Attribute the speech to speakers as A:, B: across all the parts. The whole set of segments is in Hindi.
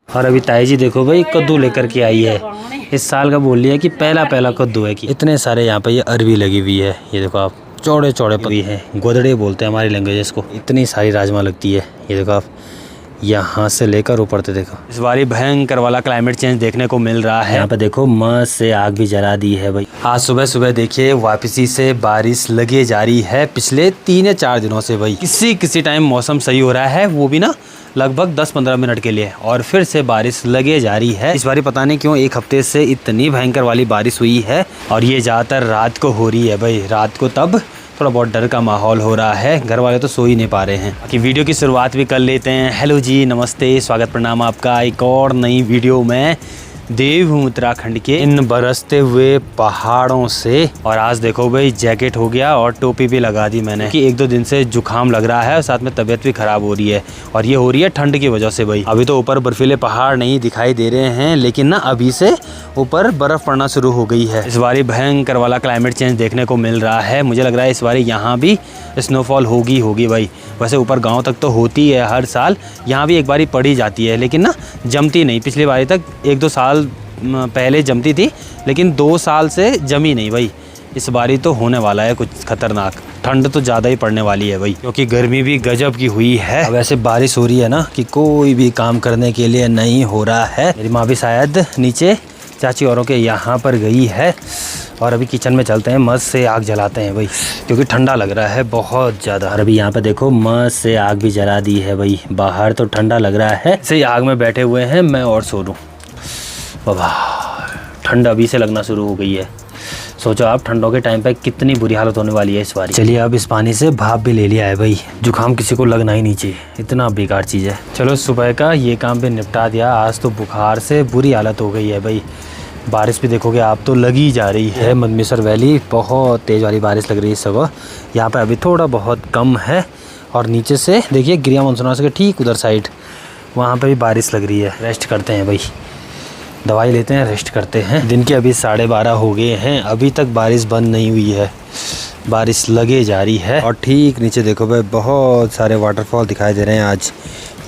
A: और अभी ताई जी देखो भाई कद्दू लेकर के आई है। इस साल का बोल लिया कि पहला कद्दू है कि इतने सारे यहाँ पे ये अरवी लगी हुई है। ये देखो आप चौड़े चौड़े भी हैं, गोदड़े बोलते हैं हमारी लैंग्वेज को। इतनी सारी राजमा लगती है। ये देखो आप यहाँ से लेकर ऊपर तक देखो। इस बारी भयंकर वाला क्लाइमेट चेंज देखने को मिल रहा है। यहाँ पे देखो मस्त से आग भी जला दी है भाई। आज सुबह सुबह देखिए वापसी से बारिश लगे जा रही है पिछले 3 या 4 दिनों से भाई। किसी टाइम मौसम सही हो रहा है, वो भी ना लगभग 10-15 मिनट के लिए, और फिर से बारिश लगे जा रही है। इस बारी पता नहीं क्यों 1 हफ्ते से इतनी भयंकर वाली बारिश हुई है, और ये ज़्यादातर रात को हो रही है भाई। रात को तब थोड़ा बहुत डर का माहौल हो रहा है, घर वाले तो सो ही नहीं पा रहे हैं। बाकी वीडियो की शुरुआत भी कर लेते हैं। हेलो जी, नमस्ते, स्वागत प्रणाम आपका एक और नई वीडियो में। देवभूमि उत्तराखंड के इन बरसते हुए पहाड़ों से। और आज देखो भाई जैकेट हो गया और टोपी भी लगा दी मैंने कि 1-2 दिन से जुकाम लग रहा है और साथ में तबीयत भी खराब हो रही है, और ये हो रही है ठंड की वजह से भाई। अभी तो ऊपर बर्फीले पहाड़ नहीं दिखाई दे रहे हैं, लेकिन ना अभी से ऊपर बर्फ पड़ना शुरू हो गई है। इस बारी भयंकर वाला क्लाइमेट चेंज देखने को मिल रहा है। मुझे लग रहा है इस बारी यहाँ भी स्नोफॉल होगी भाई। वैसे ऊपर गाँव तक तो होती है हर साल, यहाँ भी एक बारी पड़ी जाती है, लेकिन ना जमती नहीं। पिछली बारी तक 1-2 साल पहले जमती थी, लेकिन 2 साल से जमी नहीं भाई। इस बारी तो होने वाला है कुछ खतरनाक। ठंड तो ज़्यादा ही पड़ने वाली है भाई, क्योंकि गर्मी भी गजब की हुई है। अब ऐसे बारिश हो रही है ना कि कोई भी काम करने के लिए नहीं हो रहा है। मेरी माँ भी शायद नीचे चाची औरों के यहाँ पर गई है, और अभी किचन में चलते हैं, मस्त से आग जलाते हैं भाई, क्योंकि ठंडा लग रहा है बहुत ज़्यादा। और अभी यहाँ पे देखो मस्त से आग भी जला दी है भाई। बाहर तो ठंडा लग रहा है, से आग में बैठे हुए हैं मैं और सोनू। बाबा ठंड अभी से लगना शुरू हो गई है। सोचो आप ठंडों के टाइम पे कितनी बुरी हालत होने वाली है इस बार। चलिए अब इस पानी से भाप भी ले लिया है भाई, जुकाम किसी को लगना ही नहीं चाहिए, इतना बेकार चीज़ है। चलो सुबह का ये काम भी निपटा दिया। आज तो बुखार से बुरी हालत हो गई है भाई। बारिश भी देखोगे आप तो लगी जा रही है। मदमेश्वर वैली बहुत तेज़ वाली बारिश लग रही है इस समय। यहाँ पर अभी थोड़ा बहुत कम है, और नीचे से देखिए गिरिया मनसुना के ठीक उधर साइड वहाँ पर भी बारिश लग रही है। रेस्ट करते हैं भाई, दवाई लेते हैं, रेस्ट करते हैं। दिन के अभी 12:30 हो गए हैं, अभी तक बारिश बंद नहीं हुई है, बारिश लगे जा रही है। और ठीक नीचे देखो भाई बहुत सारे वाटरफॉल दिखाई दे रहे हैं आज।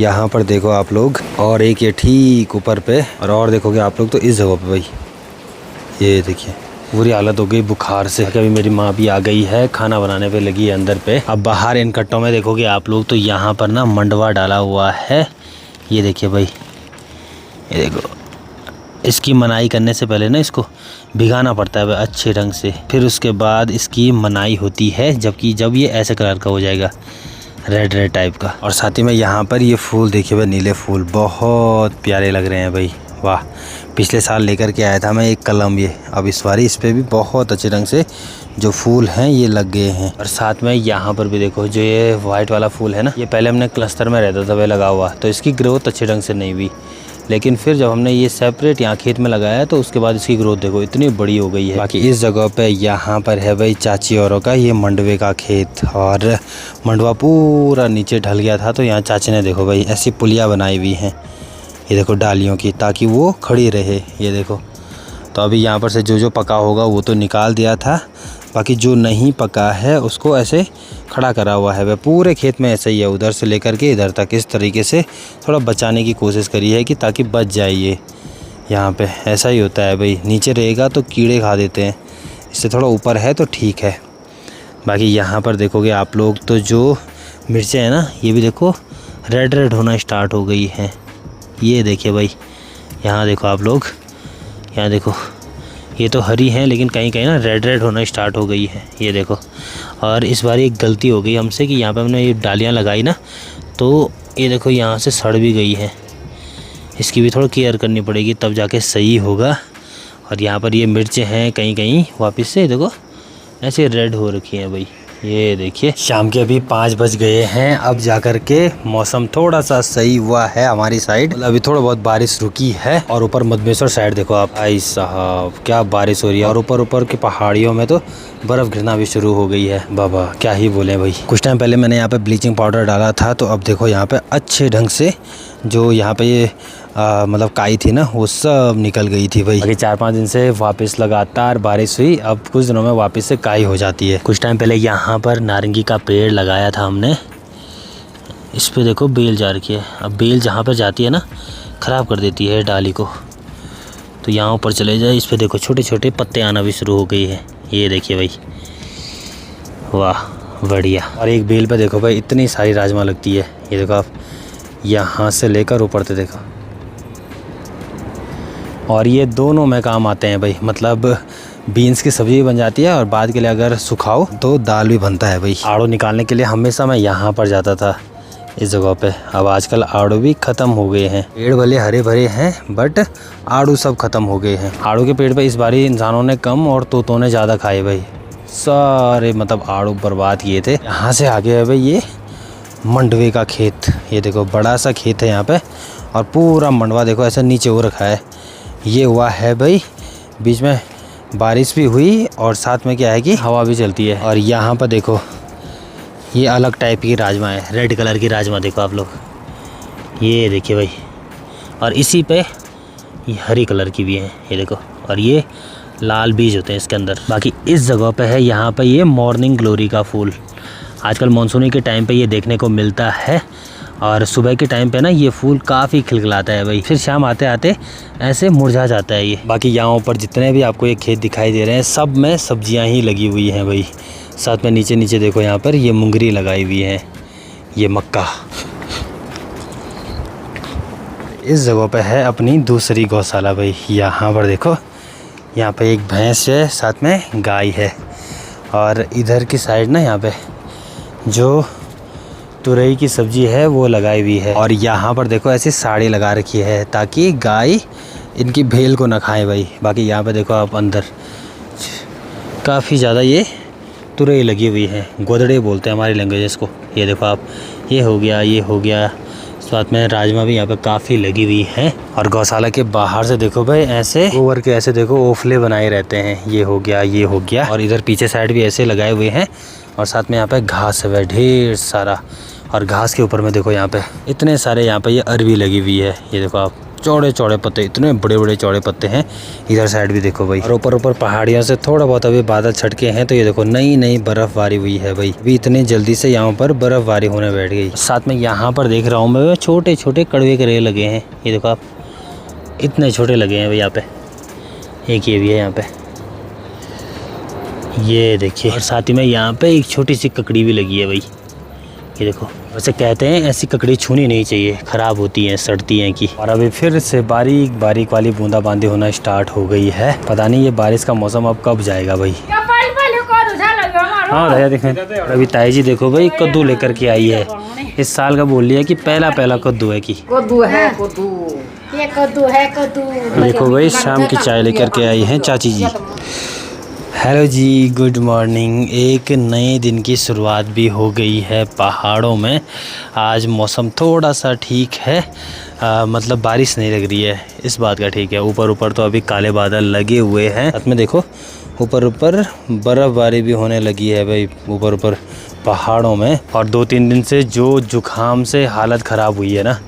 A: यहाँ पर देखो आप लोग, और एक ये ठीक ऊपर पे, और देखोगे आप लोग तो इस जगह पे भाई। ये देखिए बुरी हालत हो गई बुखार से। अभी मेरी माँ भी आ गई है, खाना बनाने पे लगी है अंदर पे। अब बाहर इन कट्टों में देखोगे आप लोग तो यहाँ पर ना मंडवा डाला हुआ है। ये देखिए भाई, ये देखो। इसकी मनाई करने से पहले ना इसको भिगाना पड़ता है अच्छे ढंग से, फिर उसके बाद इसकी मनाई होती है। जबकि जब ये ऐसे कलर का हो जाएगा, रेड टाइप का। और साथ ही में यहाँ पर ये फूल देखिए भाई, नीले फूल बहुत प्यारे लग रहे हैं भाई। वाह, पिछले साल लेकर के आया था मैं एक कलम ये। अब इस बारी इस पर भी बहुत अच्छे ढंग से जो फूल हैं ये लग गए हैं। और साथ में यहाँ पर भी देखो जो ये वाइट वाला फूल है ना, ये पहले हमने क्लस्टर में रहता था वह लगा हुआ, तो इसकी ग्रोथ अच्छे ढंग से नहीं हुई। लेकिन फिर जब हमने ये सेपरेट यहाँ खेत में लगाया तो उसके बाद इसकी ग्रोथ देखो इतनी बड़ी हो गई है। बाकी इस जगह पे यहाँ पर है भाई चाची औरों का ये मंडवे का खेत, और मंडवा पूरा नीचे ढल गया था, तो यहाँ चाची ने देखो भाई ऐसी पुलिया बनाई हुई हैं, ये देखो डालियों की, ताकि वो खड़ी रहे। ये देखो, तो अभी यहाँ पर से जो पका होगा वो तो निकाल दिया था, बाकी जो नहीं पका है उसको ऐसे खड़ा करा हुआ है। वह पूरे खेत में ऐसे ही है, उधर से लेकर के इधर तक इस तरीके से थोड़ा बचाने की कोशिश करी है कि ताकि बच जाए ये। यहाँ पे ऐसा ही होता है भाई, नीचे रहेगा तो कीड़े खा देते हैं, इससे थोड़ा ऊपर है तो ठीक है। बाकी यहाँ पर देखोगे आप लोग तो जो मिर्चें हैं ना, ये भी देखो रेड होना स्टार्ट हो गई हैं। ये देखिए भाई, यहाँ देखो आप लोग, यहाँ देखो ये तो हरी हैं, लेकिन कहीं कहीं ना रेड होना स्टार्ट हो गई है। ये देखो, और इस बार एक गलती हो गई हमसे कि यहाँ पे हमने ये डालियाँ लगाई ना, तो ये देखो यहाँ से सड़ भी गई है। इसकी भी थोड़ा केयर करनी पड़ेगी, तब जाके सही होगा। और यहाँ पर ये मिर्चें हैं कहीं कहीं वापस से देखो ऐसे रेड हो रखी हैं भाई। ये देखिए शाम के अभी 5 बज गए हैं, अब जाकर के मौसम थोड़ा सा सही हुआ है हमारी साइड। अभी थोड़ा बहुत बारिश रुकी है, और ऊपर मदमेश्वर साइड देखो आप, भाई साहब क्या बारिश हो रही है। और ऊपर की पहाड़ियों में तो बर्फ़ गिरना भी शुरू हो गई है। बाबा क्या ही बोले भाई। कुछ टाइम पहले मैंने यहाँ पे ब्लीचिंग पाउडर डाला था, तो अब देखो यहाँ पे अच्छे ढंग से जो यहाँ पे ये मतलब काई थी ना, वो सब निकल गई थी भाई। अभी 4-5 दिन से वापस लगातार बारिश हुई, अब कुछ दिनों में वापस से काई हो जाती है। कुछ टाइम पहले यहाँ पर नारंगी का पेड़ लगाया था हमने, इस पे देखो बेल जा रखी है। अब बेल जहाँ पर जाती है ना, ख़राब कर देती है डाली को। तो यहाँ ऊपर चले जाए, इस पे देखो छोटे छोटे पत्ते आना भी शुरू हो गई है। ये देखिए भाई, वाह बढ़िया। और एक बेल पे देखो भाई इतनी सारी राजमा लगती है। ये देखो आप, यहाँ से लेकर ऊपर तक देखो। और ये दोनों में काम आते हैं भाई, मतलब बीन्स की सब्ज़ी भी बन जाती है और बाद के लिए अगर सुखाओ तो दाल भी बनता है भाई। आड़ू निकालने के लिए हमेशा मैं यहाँ पर जाता था, इस जगह पे। अब आजकल आड़ू भी ख़त्म हो गए हैं। पेड़ भले हरे भरे हैं बट आड़ू सब ख़त्म हो गए हैं। आड़ू के पेड़ पे इस बारी इंसानों ने कम और तोतों ने ज़्यादा खाए भाई। सारे मतलब आड़ू बर्बाद किए थे। यहाँ से आगे है भाई ये मंडवे का खेत। ये देखो बड़ा सा खेत है यहाँ पे, और पूरा मंडवा देखो ऐसा नीचे हो रखा है। ये हुआ है भाई, बीच में बारिश भी हुई और साथ में क्या है कि हवा भी चलती है। और यहाँ पर देखो ये अलग टाइप की राजमा है, रेड कलर की राजमा देखो आप लोग, ये देखिए भाई। और इसी पे ये हरी कलर की भी है, ये देखो। और ये लाल बीज होते हैं इसके अंदर। बाकी इस जगह पे है यहाँ पे ये मॉर्निंग ग्लोरी का फूल। आजकल मानसूनी के टाइम पे ये देखने को मिलता है, और सुबह के टाइम पे ना ये फूल काफ़ी खिलखिलाता है भाई। फिर शाम आते आते ऐसे मुरझा जाता है ये। बाकी यहाँ ऊपर जितने भी आपको ये खेत दिखाई दे रहे हैं सब में सब्जियाँ ही लगी हुई हैं भाई। साथ में नीचे नीचे देखो यहाँ पर ये मुंगरी लगाई हुई है, ये मक्का। इस जगह पे है अपनी दूसरी गौशाला भाई। यहाँ पर देखो, यहाँ पे एक भैंस है, साथ में गाय है। और इधर की साइड ना यहाँ पे जो तुरई की सब्ज़ी है वो लगाई हुई है। और यहाँ पर देखो ऐसी साड़ी लगा रखी है ताकि गाय इनकी भेल को ना खाए भाई। बाकी यहाँ पे देखो आप अंदर काफ़ी ज़्यादा ये तुरई लगी हुई है, गोदड़े बोलते हैं हमारी लैंग्वेज को। ये देखो आप, ये हो गया, ये हो गया। साथ में राजमा भी यहाँ पे काफ़ी लगी हुई है। और गौशाला के बाहर से देखो भाई ऐसे गोबर के ऐसे देखो ओफले बनाए रहते हैं। ये हो गया, ये हो गया। और इधर पीछे साइड भी ऐसे लगाए हुए हैं। और साथ में यहाँ पे घास है ढेर सारा। और घास के ऊपर में देखो यहाँ पे इतने सारे यहाँ पे ये अरवी लगी हुई है। ये देखो आप, चौड़े चौड़े पत्ते, इतने बड़े बड़े चौड़े पत्ते हैं। इधर साइड भी देखो भाई। और ऊपर ऊपर पहाड़ियों से थोड़ा बहुत अभी बादल छटके हैं। तो ये देखो नई नई बर्फबारी हुई है भाई। अभी इतनी जल्दी से यहाँ पर बर्फबारी होने बैठ गई। साथ में यहाँ पर देख रहा हूँ मैं छोटे छोटे कड़वे करेले लगे हैं। ये देखो आप, इतने छोटे लगे हैं भाई यहाँ पे। एक ये भी है यहाँ पे, ये देखिए। और साथ ही में यहाँ पे एक छोटी सी ककड़ी भी लगी है भाई। ये देखो, वैसे कहते हैं ऐसी ककड़ी छूनी नहीं चाहिए, ख़राब होती हैं, सड़ती हैं की। और अभी फिर से बारीक बारीक वाली बूंदाबांदी होना स्टार्ट हो गई है। पता नहीं ये बारिश का मौसम अब कब जाएगा भाई। हाँ भैया देखें, अभी ताई जी देखो भाई कद्दू लेकर के आई है। इस साल का बोल लिया कि पहला पहला कद्दू है कि
B: कद्दू है, कद्दू ये कद्दू है, कद्दू।
A: देखो भाई शाम की चाय लेकर के आई हैं चाची जी। हेलो जी, गुड मॉर्निंग। एक नए दिन की शुरुआत भी हो गई है पहाड़ों में। आज मौसम थोड़ा सा ठीक है, मतलब बारिश नहीं लग रही है, इस बात का ठीक है। ऊपर ऊपर तो अभी काले बादल लगे हुए हैं। साथ में देखो ऊपर ऊपर बर्फ़बारी भी होने लगी है भाई, ऊपर ऊपर पहाड़ों में। और 2-3 दिन से जो जुकाम से हालत ख़राब हुई है ना,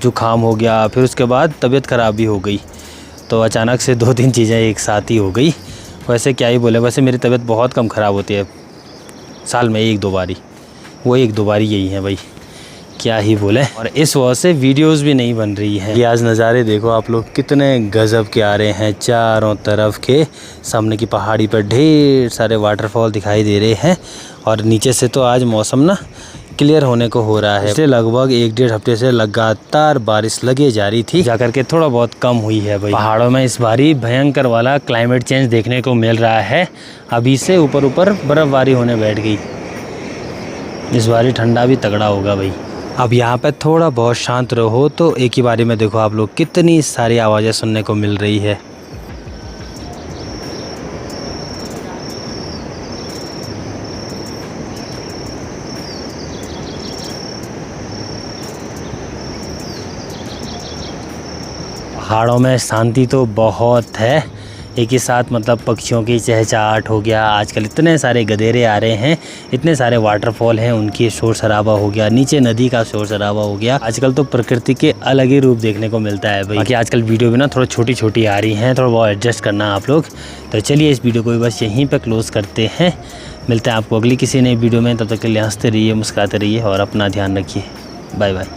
A: जुकाम हो गया, फिर उसके बाद तबीयत ख़राब भी हो गई। तो अचानक से 2-3 चीज़ें एक साथ ही हो गई। वैसे क्या ही बोले, वैसे मेरी तबीयत बहुत कम ख़राब होती है, साल में 1-2 बारी, वो 1-2 बारी यही है भाई, क्या ही बोले। और इस वजह से वीडियोस भी नहीं बन रही है। ये आज नज़ारे देखो आप लोग कितने गजब के आ रहे हैं। चारों तरफ के सामने की पहाड़ी पर ढेर सारे वाटरफॉल दिखाई दे रहे हैं। और नीचे से तो आज मौसम ना क्लियर होने को हो रहा है। पिछले लगभग 1-1.5 हफ्ते से लगातार बारिश लगे जा रही थी, जाकर के थोड़ा बहुत कम हुई है भाई। पहाड़ों में इस बारी भयंकर वाला क्लाइमेट चेंज देखने को मिल रहा है। अभी से ऊपर ऊपर बर्फ़बारी होने बैठ गई। इस बारी ठंडा भी तगड़ा होगा भाई। अब यहाँ पे थोड़ा बहुत शांत रहो तो एक ही बारी में देखो आप लोग कितनी सारी आवाज़ें सुनने को मिल रही है। पहाड़ों में शांति तो बहुत है, एक ही साथ मतलब पक्षियों की चहचहाट हो गया। आजकल इतने सारे गधेरे आ रहे हैं, इतने सारे वाटरफॉल हैं, उनकी शोर शराबा हो गया, नीचे नदी का शोर शराबा हो गया। आजकल तो प्रकृति के अलग ही रूप देखने को मिलता है भाई। बाकी आजकल वीडियो भी ना थोड़ा छोटी छोटी आ रही हैं, थोड़ा बहुत एडजस्ट करना आप लोग। तो चलिए इस वीडियो को भी बस यहीं पर क्लोज़ करते हैं। मिलते हैं आपको अगली किसी नई वीडियो में, तब तक के लिए हंसते रहिए, मुस्कुराते रहिए और अपना ध्यान रखिए। Bye bye.